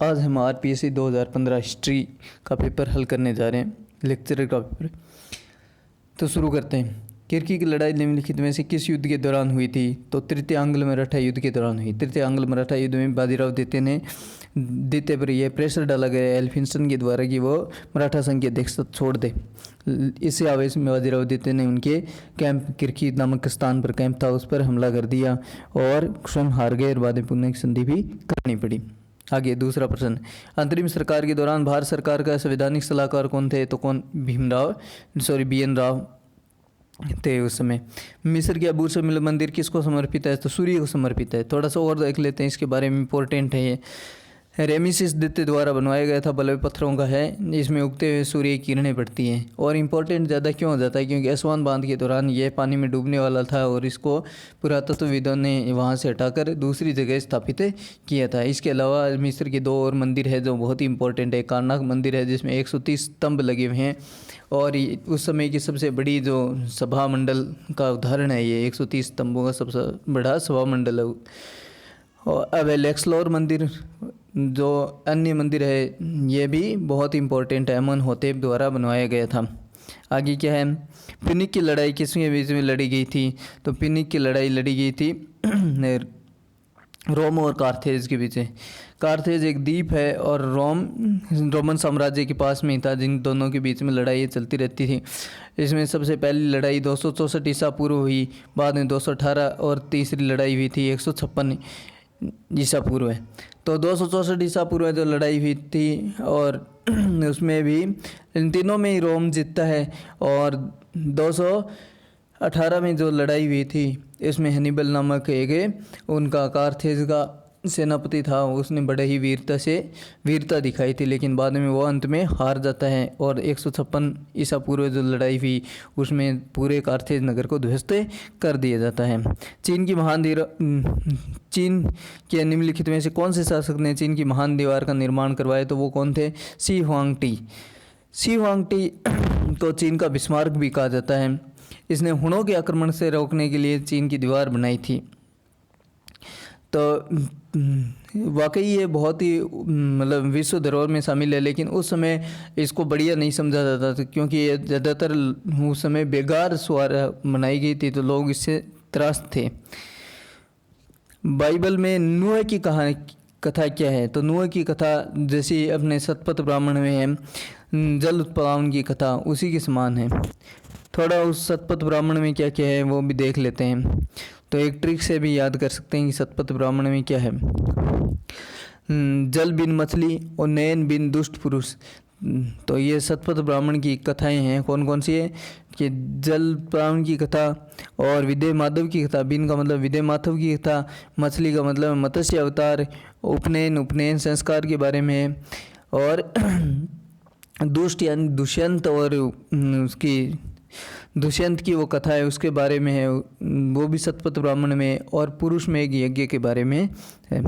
आज हम RPSC 2015 history का पेपर हल करने जा रहे हैं, लेक्चरर का पेपर। तो शुरू करते हैं। किर्की की लड़ाई निम्नलिखित में से किस युद्ध के दौरान हुई थी? तो तृतीय आंग्ल मराठा युद्ध के दौरान हुई। तृतीय आंग्ल मराठा युद्ध में बाजीराव द्वितीय पर यह प्रेशर डाला गया एल्फिंस्टन के द्वारा कि वो मराठा संघ की अध्यक्षता छोड़ दे। इसी आवेश में बाजीराव द्वितीय ने उनके कैंप किर्की नामक स्थान पर कैंप था उस पर हमला कर दिया और स्वयं हार गए और बाद में पुनः संधि भी करनी पड़ी। आगे दूसरा प्रश्न, अंतरिम सरकार के दौरान भारत सरकार का संवैधानिक सलाहकार कौन थे? तो BN राव थे उस समय। मिस्र के अबू सिम्बल मंदिर किसको समर्पित है? तो सूर्य को समर्पित है। थोड़ा सा और देख लेते हैं इसके बारे में, इंपॉर्टेंट है ये। रेमिसिस द्वितीय द्वारा बनवाया गया था, बलुई पत्थरों का है, इसमें उगते हुए सूर्य की किरणें पड़ती हैं। और इम्पोर्टेंट ज़्यादा क्यों हो जाता है? क्योंकि असवान बांध के दौरान यह पानी में डूबने वाला था और इसको पुरातत्वविदों ने वहाँ से हटाकर दूसरी जगह स्थापित किया था। इसके अलावा मिस्र के दो और मंदिर है जो बहुत ही इंपॉर्टेंट है। कारनाक मंदिर है जिसमें 130 स्तंभ लगे हुए हैं और उस समय की सबसे बड़ी जो सभा मंडल का उदाहरण है ये, 130 स्तंभों का सबसे बड़ा सभा मंडल है। और अब लेक्सलोर मंदिर जो अन्य मंदिर है ये भी बहुत इंपॉर्टेंट है, अमनहोतेप द्वारा बनवाया गया था। आगे क्या है? पिनिक की लड़ाई किसके बीच में लड़ी गई थी? तो पिनिक की लड़ाई लड़ी गई थी रोम और कार्थेज के बीच। कार्थेज एक द्वीप है और रोमन साम्राज्य के पास में ही था, जिन दोनों के बीच में लड़ाई चलती रहती थी। इसमें सबसे पहली लड़ाई 264 ईसा पूर्व हुई, बाद में 218 और तीसरी लड़ाई हुई थी 156 ईसा पूर्व है। तो 264 ईसा पूर्व जो लड़ाई हुई थी और उसमें भी इन तीनों में ही रोम जीतता है। और 218 में जो लड़ाई हुई थी इसमें हनीबल नामक एक उनका कार्थेज का सेनापति था, उसने बड़े ही वीरता दिखाई थी, लेकिन बाद में वो अंत में हार जाता है। और 156 ईसा पूर्व जो लड़ाई हुई उसमें पूरे कार्थेज नगर को ध्वस्त कर दिया जाता है। चीन के निम्नलिखित में से कौन से शासक ने चीन की महान दीवार का निर्माण करवाया? तो वो कौन थे? शी हुआंगटी को चीन का बिस्मार्क भी कहा जाता है। इसने हुनों के आक्रमण से रोकने के लिए चीन की दीवार बनाई थी। तो वाकई ये बहुत ही मतलब विश्व धरोहर में शामिल है, लेकिन उस समय इसको बढ़िया नहीं समझा जाता था क्योंकि ये ज़्यादातर उस समय बेकार स्वार बनाई गई थी, तो लोग इससे त्रस्त थे। बाइबल में नूह की कथा क्या है? तो नूह की कथा जैसी अपने सतपथ ब्राह्मण में है जल उत्प्लावन की कथा, उसी के समान है। थोड़ा उस सतपथ ब्राह्मण में क्या क्या है वो भी देख लेते हैं। तो एक ट्रिक से भी याद कर सकते हैं कि सतपथ ब्राह्मण में क्या है। जल बिन मछली और नयन बिन दुष्ट पुरुष। तो ये सतपथ ब्राह्मण की कथाएं हैं। कौन कौन सी है? कि जल ब्राह्मण की कथा और विदय माधव की कथा। बिन का मतलब विदय माधव की कथा, मछली का मतलब मत्स्य अवतार, उपनयन संस्कार के बारे में है। और दुष्ट यानी दुष्यंत और उसकी दुष्यंत की वो कथा है उसके बारे में है, वो भी सतपथ ब्राह्मण में। और पुरुष में एक यज्ञ के बारे में है।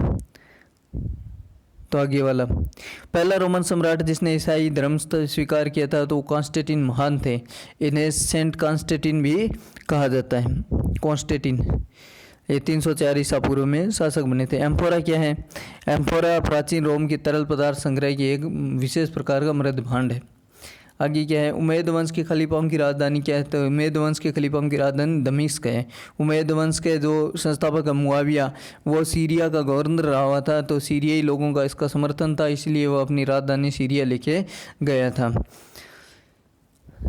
तो आगे वाला, पहला रोमन सम्राट जिसने ईसाई धर्म स्वीकार किया था तो कॉन्स्टेंटिन महान थे। इन्हें सेंट कॉन्स्टेंटिन भी कहा जाता है। कॉन्स्टेंटिन ये 304 ईसा पूर्व में शासक बने थे। एम्फोरा क्या है? एम्फोरा प्राचीन रोम की तरल पदार्थ संग्रह की एक विशेष प्रकार का मृद भांड है। आगे क्या है? उमैयद वंश के खलीफाओं की राजधानी क्या है? तो उमैयद वंश के खलीफाओं की राजधानी दमिश्क है। उमैयद वंश के जो संस्थापक मुआविया वो सीरिया का गवर्नर रहा हुआ था, तो सीरियाई लोगों का इसका समर्थन था, इसलिए वो अपनी राजधानी सीरिया लेके गया था।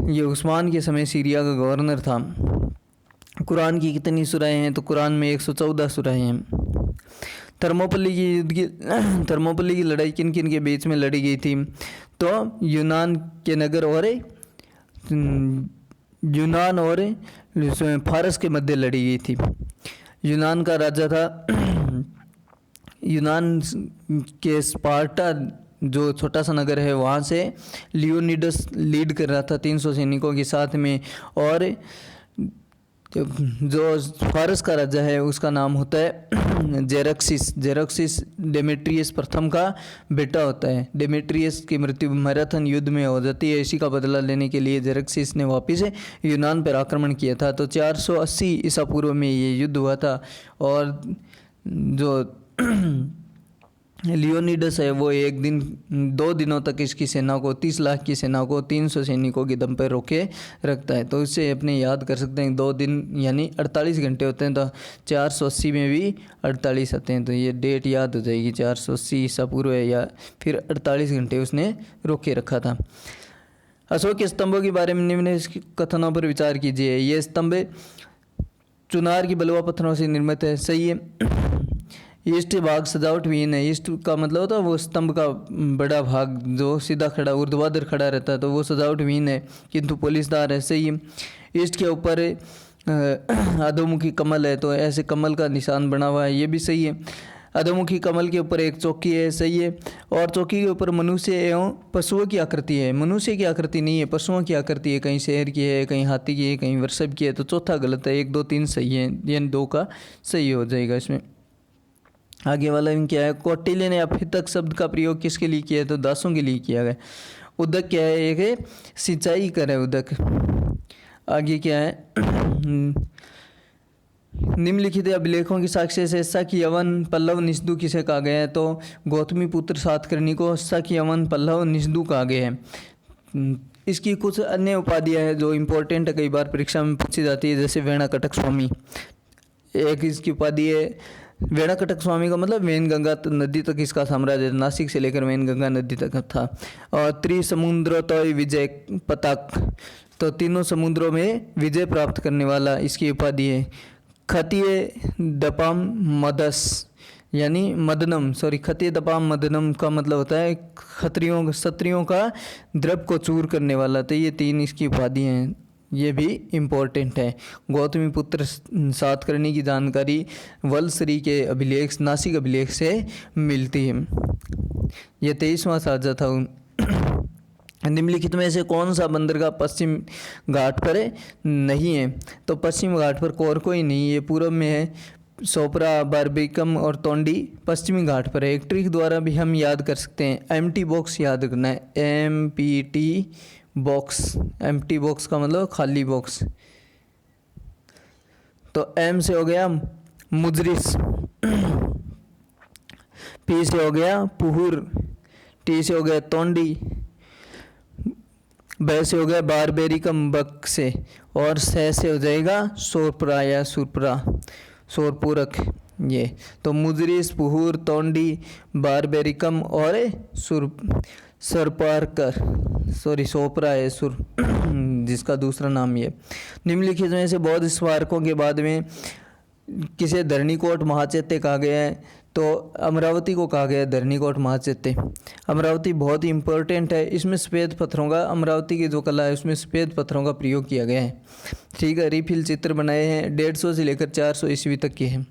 ये उस्मान के समय सीरिया का गवर्नर था। कुरान की कितनी सूराएं हैं? तो कुरान में 114 सूराएं हैं। थर्मोपल्ली की लड़ाई किन किन के बीच में लड़ी गई थी? तो यूनान के नगर और फारस के मध्य लड़ी गई थी। यूनान का राजा था यूनान के स्पार्टा जो छोटा सा नगर है वहाँ से लियोनिडस लीड कर रहा था 300 सैनिकों के साथ में। और जो फारस का राजा है उसका नाम होता है जेरक्सिस डेमेट्रियस प्रथम का बेटा होता है। डेमेट्रियस की मृत्यु मैराथन युद्ध में हो जाती है। इसी का बदला लेने के लिए जेरक्सिस ने वापस यूनान पर आक्रमण किया था। तो 480 ईसा पूर्व में ये युद्ध हुआ था। और जो लियोनिडस है वो एक दिन 2 दिनों तक इसकी सेना को 30 लाख की सेना को 300 सैनिकों के दम पर रोके रखता है। तो इससे अपने याद कर सकते हैं 2 दिन यानी 48 घंटे होते हैं, तो 480 में भी 48 आते हैं, तो ये डेट याद हो जाएगी। 480 ईसा पूर्व है या फिर 48 घंटे उसने रोके रखा था। अशोक के स्तंभों के बारे में निम्न कथनों पर विचार कीजिए। ये स्तंभ चुनार की बलुआ पत्थरों से निर्मित है, सही है। ईस्ट भाग सजावट विहीन है। ईस्ट का मतलब होता है वो स्तंभ का बड़ा भाग जो सीधा खड़ा ऊर्ध्वाधर खड़ा रहता है, तो वो सजावट विहीन है किंतु पोलिसदार है, सही है। ईस्ट के ऊपर अधोमुखी कमल है, तो ऐसे कमल का निशान बना हुआ है, ये भी सही है। अधोमुखी कमल के ऊपर एक चौकी है, सही है। और चौकी के ऊपर मनुष्य एवं पशुओं की आकृति है। मनुष्य की आकृति नहीं है, पशुओं की आकृति है, कहीं शेर की है, कहीं हाथी की है, कहीं वृषभ की है, तो चौथा गलत है। 1 2 3 सही है, यानी 2 का सही हो जाएगा इसमें। आगे वाला क्या है, कौटिल्य ने अभितक शब्द का प्रयोग किसके लिए किया है, तो दासों के लिए किया गया। उदक क्या है, एक सिंचाई कर है उदक। आगे क्या है, निम्नलिखित अभिलेखों की साक्ष्य से शक यवन पल्लव निषदु किसे कहा गया है, तो गौतमी पुत्र सातकर्णी को शक यवन पल्लव निषदु कहा गया है। इसकी कुछ अन्य उपाधियाँ हैं जो इम्पोर्टेंट है, कई बार परीक्षा में पूछी जाती है, जैसे वेणाकटक स्वामी। एक इसकी उपाधि है, वेणाकटक स्वामी का मतलब वेनगंगा नदी तक इसका साम्राज्य नासिक से लेकर वेनगंगा नदी तक था। और त्रिसमुद्रोतय विजय पताक, तो तीनों समुद्रों में विजय प्राप्त करने वाला इसकी उपाधि है। खतीय दपाम मदस यानी मदनम, खतीय दपाम मदनम का मतलब होता है क्षत्रियों का द्रव को चूर करने वाला, तो ये 3 इसकी उपाधि हैं, ये भी इम्पोर्टेंट है। गौतमी पुत्र सातकर्णी की जानकारी वलसरी के अभिलेख नासिक अभिलेख से मिलती है। ये 23वां साझा था। निम्नलिखित में से कौन सा बंदरगाह पश्चिम घाट पर नहीं है, तो पश्चिम घाट पर कोई नहीं है। पूर्व में है सोपरा, बारबेकम और तोंडी पश्चिमी घाट पर है। एक ट्रिक द्वारा भी हम याद कर सकते हैं, एम्प्टी बॉक्स याद करना है, MPT बॉक्स। एम्प्टी बॉक्स का मतलब खाली बॉक्स। तो M से हो गया मुजरिस, P से हो गया पुहुर, T से हो गया तोंडी, ब से हो गया बारबेरिकम बक से, और से हो जाएगा सोरपुरा या सुरपुरा, सोरपूरक। ये तो मुजरिस, पुहुर, तोंडी, बारबेरिकम और सोपरा है सुर जिसका दूसरा नाम ये। निम्नलिखित में से बौद्ध स्मारकों के बाद में किसे धरणीकोट महाचैत्य कहा गया है, तो अमरावती को कहा गया है धरणीकोट महाचैत्य। अमरावती बहुत ही इम्पोर्टेंट है, इसमें सफ़ेद पत्थरों का, अमरावती की जो कला है उसमें सफ़ेद पत्थरों का प्रयोग किया गया है। ठीक है, रिफिल चित्र बनाए हैं, 150 से लेकर 400 ईस्वी तक के हैं।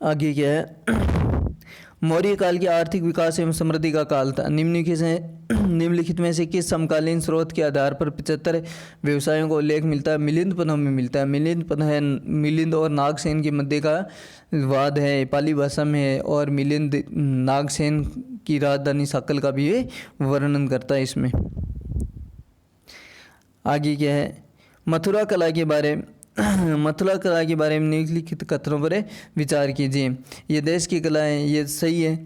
आगे क्या है, मौर्य काल के आर्थिक विकास एवं समृद्धि का काल था। निम्नलिखित में से किस समकालीन स्रोत के आधार पर 75 व्यवसायों का उल्लेख मिलता है, मिलिंद पन्हों में मिलता है। मिलिंद और नागसेन के मध्य का वाद है, पाली भाषा में है, और मिलिंद नागसेन की राजधानी साकल का भी वर्णन करता है इसमें। आगे क्या है, मथुरा कला के बारे में निम्नलिखित कथनों पर विचार कीजिए। ये देश की कला है, ये सही है।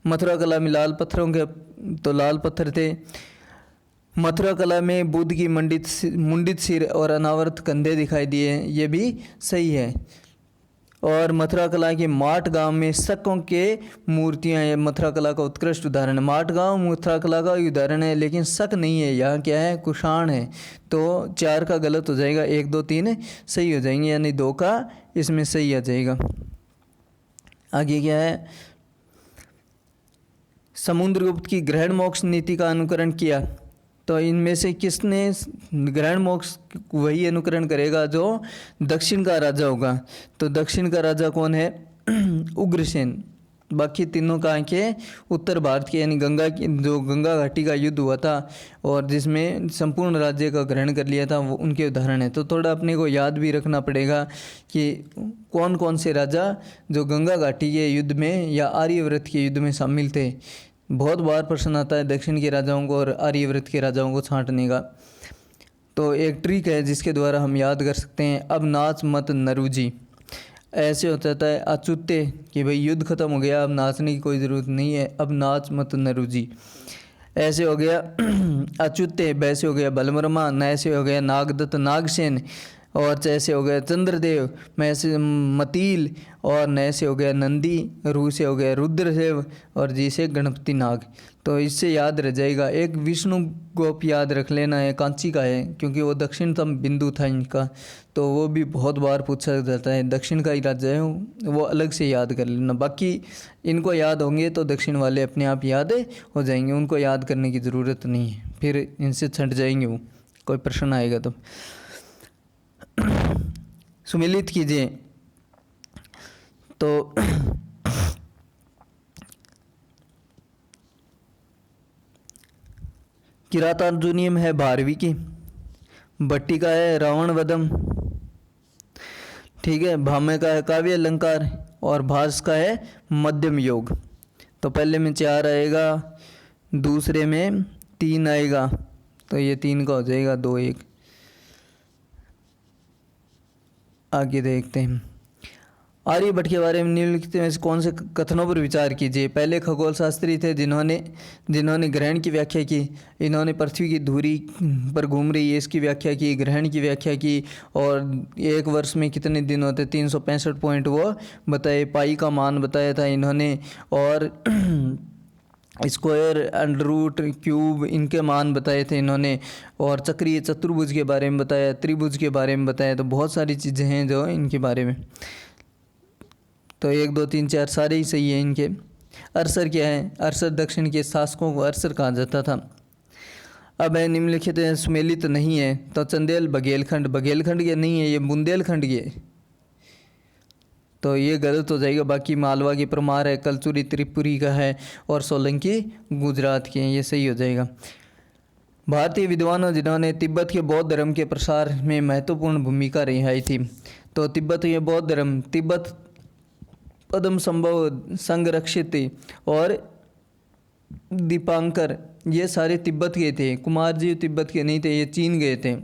मथुरा कला में लाल पत्थरों के तो लाल पत्थर थे। मथुरा कला में बुद्ध की मुंडित सिर और अनावृत कंधे दिखाई दिए, ये भी सही है। और मथुरा कला के माट गांव में शकों के मूर्तियां हैं, मथुरा कला का उत्कृष्ट उदाहरण है। माट गांव मथुरा कला का उदाहरण है, लेकिन शक नहीं है, यहाँ क्या है, कुषाण है। तो 4 का गलत हो जाएगा, 1 2 3 सही हो जाएंगे, यानी 2 का इसमें सही आ जाएगा। आगे क्या है, समुद्रगुप्त की ग्रहण मोक्ष नीति का अनुकरण किया, तो इनमें से किसने ग्रहण मोक्ष वही अनुकरण करेगा जो दक्षिण का राजा होगा। तो दक्षिण का राजा कौन है, उग्रसेन। बाकी तीनों कहाँ के, उत्तर भारत के, यानी गंगा घाटी का युद्ध हुआ था और जिसमें संपूर्ण राज्य का ग्रहण कर लिया था, वो उनके उदाहरण है। तो थोड़ा अपने को याद भी रखना पड़ेगा कि कौन कौन से राजा जो गंगा घाटी के युद्ध में या आर्यव्रत के युद्ध में शामिल थे। बहुत बार प्रश्न आता है दक्षिण के राजाओं को और आर्यव्रत के राजाओं को छांटने का, तो एक ट्रिक है जिसके द्वारा हम याद कर सकते हैं। अब नाच मत नरुजी, ऐसे हो जाता है अचूते कि भाई युद्ध खत्म हो गया, अब नाचने की कोई ज़रूरत नहीं है, अब नाच मत नरुजी। ऐसे हो गया अच्युते, वैसे हो गया बलवर्मा, नैसे हो गया नागदत्त नागसेन, और जैसे हो गया चंद्रदेव, मैसे मतील, और नैसे हो गया नंदी, रू से हो गया रुद्रदेव, और जी से गणपति नाग। तो इससे याद रह जाएगा। एक विष्णु गोप याद रख लेना है, कांची का है क्योंकि वो दक्षिणतम बिंदु था इनका, तो वो भी बहुत बार पूछा जाता है। दक्षिण का ही राज्य है वो अलग से याद कर लेना। बाकी इनको याद होंगे तो दक्षिण वाले अपने आप याद हो जाएंगे, उनको याद करने की ज़रूरत नहीं है, फिर इनसे छंट जाएंगे वो, कोई प्रश्न आएगा तो। सुमिलित कीजिए। तो किरातार्जुनीयम है भारवी की, भट्टी का है रावण वधम, ठीक है, भामे का है काव्य अलंकार, और भास का है मध्यम योग। तो पहले में 4 आएगा, दूसरे में 3 आएगा, तो ये 3 का हो जाएगा 2 1। आगे देखते हैं। आर्यभट्ट के बारे में निम्नलिखित में से कौन से कथनों पर विचार कीजिए। पहले खगोल शास्त्री थे जिन्होंने ग्रहण की व्याख्या की। इन्होंने पृथ्वी की धुरी पर घूम रही है इसकी व्याख्या की, ग्रहण की व्याख्या की, और एक वर्ष में कितने दिन होते 365 पॉइंट वो बताए, पाई का मान बताया था इन्होंने, और स्क्वायर, अंडर रूट, क्यूब, इनके मान बताए थे इन्होंने, और चक्रीय चतुर्भुज के बारे में बताया, त्रिभुज के बारे में बताया। तो बहुत सारी चीज़ें हैं जो इनके बारे में। तो 1 2 3 4 सारे ही सही है इनके। अरसर क्या है? अरसर दक्षिण के शासकों को अरसर कहा जाता था। अब है निम्नलिखित सुमेलित नहीं है, तो चंदेल बघेलखंड, बघेलखंड ये नहीं है, ये बुंदेलखंड ये, तो ये गलत हो जाएगा। बाकी मालवा की परमार है, कलचुरी त्रिपुरी का है, और सोलंकी गुजरात के हैं, ये सही हो जाएगा। भारतीय विद्वानों जिन्होंने तिब्बत के बौद्ध धर्म के प्रसार में महत्वपूर्ण भूमिका निभाई थी। तो तिब्बत ये बौद्ध धर्म, तिब्बत पद्म संभव, संरक्षित और दीपांकर, ये सारे तिब्बत के थे। कुमार जी तिब्बत के नहीं थे, ये चीन गए थे।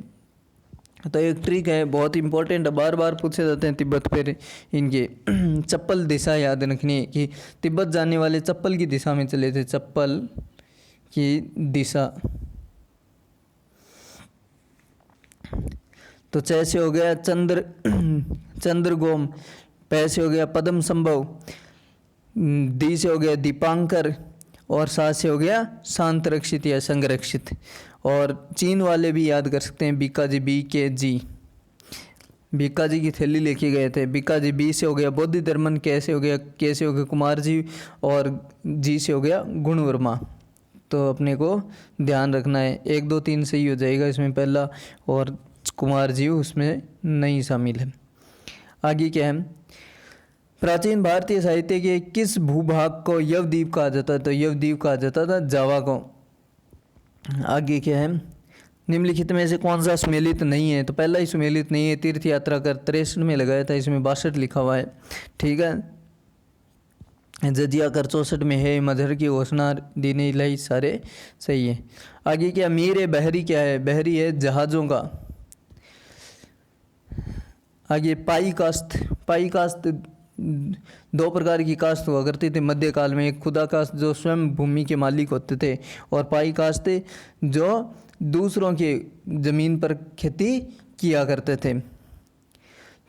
तो एक ट्रिक है बहुत इंपॉर्टेंट, बार बार पूछे जाते हैं तिब्बत पर इनके। चप्पल दिशा याद रखनी है कि तिब्बत जाने वाले चप्पल की दिशा में चले थे, चप्पल की दिशा। तो जैसे हो गया चंद्रगोम, पैसे हो गया पद्म संभव, दी से हो गया दीपांकर, और सा से हो गया शांतरक्षित या संरक्षित। और चीन वाले भी याद कर सकते हैं, बीका जी, बी के जी, बीका जी की थैली लेके गए थे। बीका जी, बी से हो गया बोधि धर्मन, कैसे हो गया, कैसे हो गया कुमार जी, और जी से हो गया गुणवर्मा। तो अपने को ध्यान रखना है, 1 2 3 सही हो जाएगा इसमें पहला, और कुमार जी उसमें नहीं शामिल है। आगे क्या है? प्राचीन भारतीय साहित्य के किस भूभाग को यवद्वीप कहा जाता है? तो यवद्वीप कहा जाता था जावा को। आगे क्या है? निम्नलिखित में से कौन सा सुमेलित नहीं है? तो पहला ही सुमेलित नहीं है, तीर्थ यात्रा कर 63 में लगाया था, इसमें 62 लिखा हुआ है, ठीक है। जजिया कर 64 में है, मजहर की घोषणा दीने इलाही, सारे सही है। आगे क्या? मीर बहरी क्या है? बहरी है जहाज़ों का। आगे पाई कास्त, पाई कास्त 2 प्रकार की कास्त हुआ करती थी मध्यकाल में। एक खुदा कास्त जो स्वयं भूमि के मालिक होते थे, और पाई कास्त जो दूसरों के ज़मीन पर खेती किया करते थे।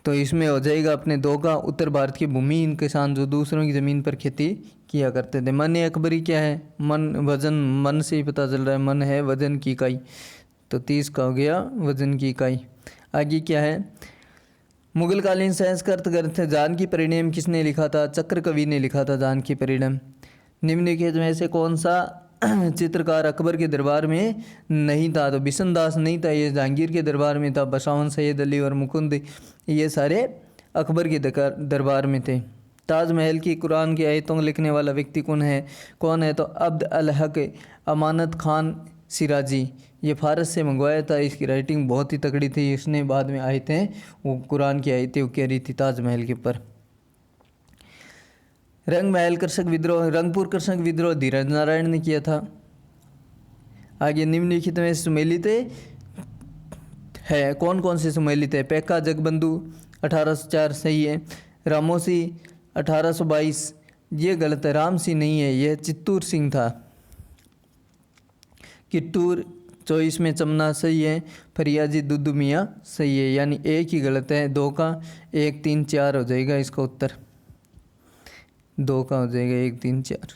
तो इसमें हो जाएगा अपने 2 का, उत्तर भारत के भूमिहीन किसान जो दूसरों की ज़मीन पर खेती किया करते थे। मन अकबरी क्या है? मन, वजन, मन से ही पता चल रहा है, मन है वजन की इकाई, तो 30 का हो गया वजन की इकाई। आगे क्या है? मुगलकालीन संस्कृत ग्रंथ जानकी परिणय किसने लिखा था? चक्र कवि ने लिखा था जानकी परिणय। निम्नलिखित में से कौन सा चित्रकार अकबर के दरबार में नहीं था? तो बिशन दास नहीं था, ये जहांगीर के दरबार में था। बसावन, सैयद अली और मुकुंद, ये सारे अकबर के दरबार में थे। ताजमहल की कुरान की आयतों लिखने वाला व्यक्ति कौन है? तो अब्द अल हक अमानत खान सिराजी, ये फारस से मंगवाया था। इसकी राइटिंग बहुत ही तगड़ी थी। इसने बाद में आए थे वो कुरान की आयतें वो कह रही थी ताजमहल के ऊपर। रंगमहल कृषक विद्रोह, रंगपुर कृषक विद्रोह धीरज नारायण ने किया था। आगे निम्नलिखित में सुमेलित है, कौन कौन से सुमेलित है? पैका जगबंधु 1804 सही है। रामोसी 1822, ये गलत है, राम सिंह नहीं है, यह चित्तूर सिंह था। कित्तूर 24 में चमना सही है, फरियाजी दुद्दू मियाँ सही है, यानी एक ही गलत है, 2 का 1 3 4 हो जाएगा इसका उत्तर, 2 का हो जाएगा 1 3 4।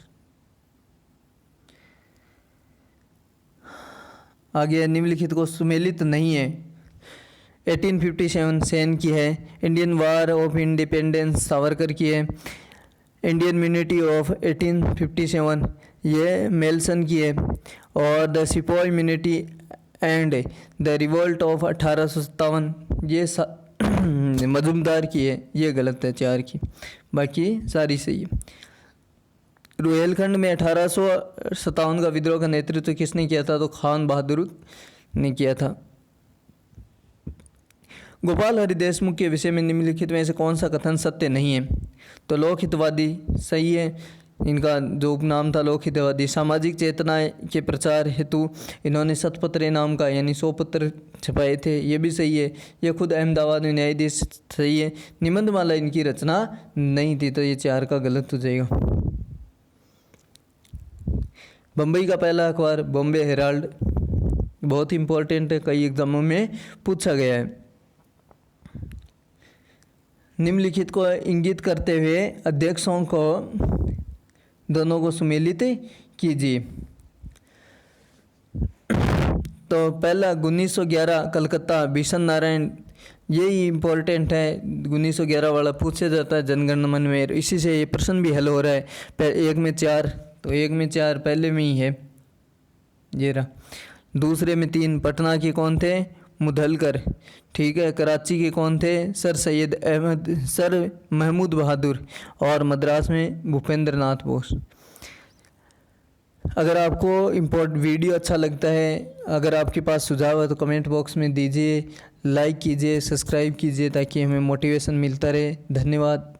आगे निम्नलिखित को सुमेलित नहीं है। 1857 सेन की है, Indian war of independence Savarkar की है, इंडियन म्यूनिटी ऑफ 1857 ये मेल्सन की है, और the sepoy mutiny and the revolt of 1857 ये मजुमदार की है, ये गलत है 4 की, बाकी सारी सही है। रुहेलखंड में 1857 का विद्रोह का नेतृत्व किसने किया था? तो खान बहादुर ने किया था। गोपाल हरि देशमुख के विषय में निम्नलिखित में से कौन सा कथन सत्य नहीं है? तो लोकहितवादी सही है, इनका जो उपनाम था लोकहितवादी। सामाजिक चेतना के प्रचार हेतु इन्होंने शतपत्र नाम का यानी 100 पत्र छपाए थे, ये भी सही है। ये खुद अहमदाबाद में न्यायाधीश सही है। निबंधमाला इनकी रचना नहीं थी, तो ये 4 का गलत हो जाएगा। बम्बई का पहला अखबार बॉम्बे हेराल्ड, बहुत इंपॉर्टेंट है, कई एग्जामों में पूछा गया है। निम्नलिखित को इंगित करते हुए अध्यक्षों को दोनों को सुमेलित कीजिए। तो पहला 1911 कलकत्ता भीषण नारायण, यही इम्पोर्टेंट है, 1911 वाला पूछा जाता है जनगण मन में, इसी से ये प्रश्न भी हल हो रहा है। 1 में 4, तो 1 में 4 पहले में ही है, ये रहा। दूसरे में 3, पटना के कौन थे? मुधलकर, ठीक है। कराची के कौन थे? सर महमूद बहादुर, और मद्रास में भूपेंद्र नाथ बोस। अगर आपको वीडियो अच्छा लगता है, अगर आपके पास सुझाव है तो कमेंट बॉक्स में दीजिए, लाइक कीजिए, सब्सक्राइब कीजिए ताकि हमें मोटिवेशन मिलता रहे। धन्यवाद।